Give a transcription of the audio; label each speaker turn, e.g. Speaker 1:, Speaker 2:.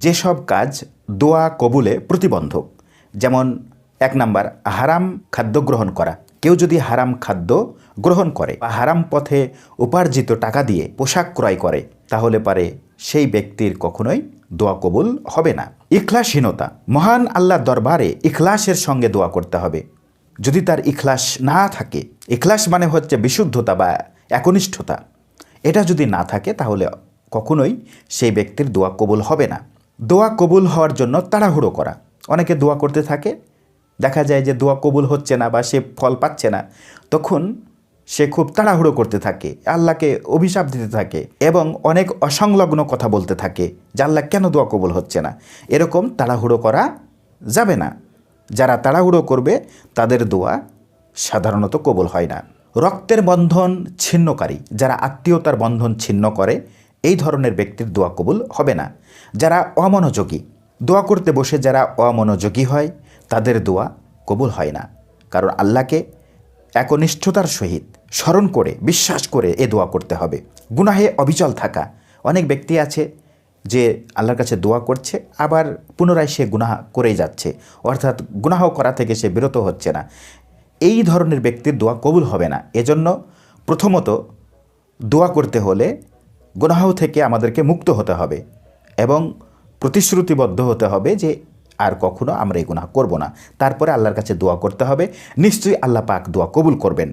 Speaker 1: যেসব কাজ দোয়া কবুলে প্রতিবন্ধক, যেমন ১ নাম্বার হারাম খাদ্য গ্রহণ করা। কেউ যদি হারাম খাদ্য গ্রহণ করে বা হারাম পথে উপার্জিত টাকা দিয়ে পোশাক ক্রয় করে, তাহলে পারে সেই ব্যক্তির কখনোই দোয়া কবুল হবে না। ইখলাসহীনতা, মহান আল্লাহর দরবারে ইখলাসের সঙ্গে দোয়া করতে হবে। যদি তার ইখলাস না থাকে, ইখলাস মানে হচ্ছে বিশুদ্ধতা বা একনিষ্ঠতা, এটা যদি না থাকে তাহলে কখনোই সেই ব্যক্তির দোয়া কবুল হবে না। দোয়া কবুল হওয়ার জন্য তাড়াহুড়ো করা। অনেকে দোয়া করতে থাকে, দেখা যায় যে দোয়া কবুল হচ্ছে না বা সে ফল পাচ্ছে না, তখন সে খুব তাড়াহুড়ো করতে থাকে, আল্লাহকে অভিশাপ দিতে থাকে এবং অনেক অসংলগ্ন কথা বলতে থাকে যে আল্লাহ কেন দোয়া কবুল হচ্ছে না। এরকম তাড়াহুড়ো করা যাবে না। যারা তাড়াহুড়ো করবে তাদের দোয়া সাধারণত কবুল হয় না। রক্তের বন্ধন ছিন্নকারী, যারা আত্মীয়তার বন্ধন ছিন্ন করে, এই ধরনের ব্যক্তির দোয়া কবুল হবে না। যারা অমনোযোগী, দোয়া করতে বসে যারা অমনোযোগী হয়, তাদের দোয়া কবুল হয় না। কারণ আল্লাহকে একনিষ্ঠতার সহিত স্মরণ করে বিশ্বাস করে এ দোয়া করতে হবে। গুনাহে অবিচল থাকা, অনেক ব্যক্তি আছে যে আল্লাহর কাছে দোয়া করছে, আবার পুনরায় সে গুনাহ করেই যাচ্ছে, অর্থাৎ গুনাহ করা থেকে সে বিরত হচ্ছে না। এই ধরনের ব্যক্তির দোয়া কবুল হবে না। এজন্য প্রথমত দোয়া করতে হলে গুনাহ থেকে আমাদেরকে মুক্ত হতে হবে এবং প্রতিশ্রুতিবদ্ধ হতে হবে যে আর কখনো আমরা এই গুনাহ করব না। তারপরে আল্লাহর কাছে দোয়া করতে হবে, নিশ্চয়ই আল্লাহ পাক দোয়া কবুল করবেন।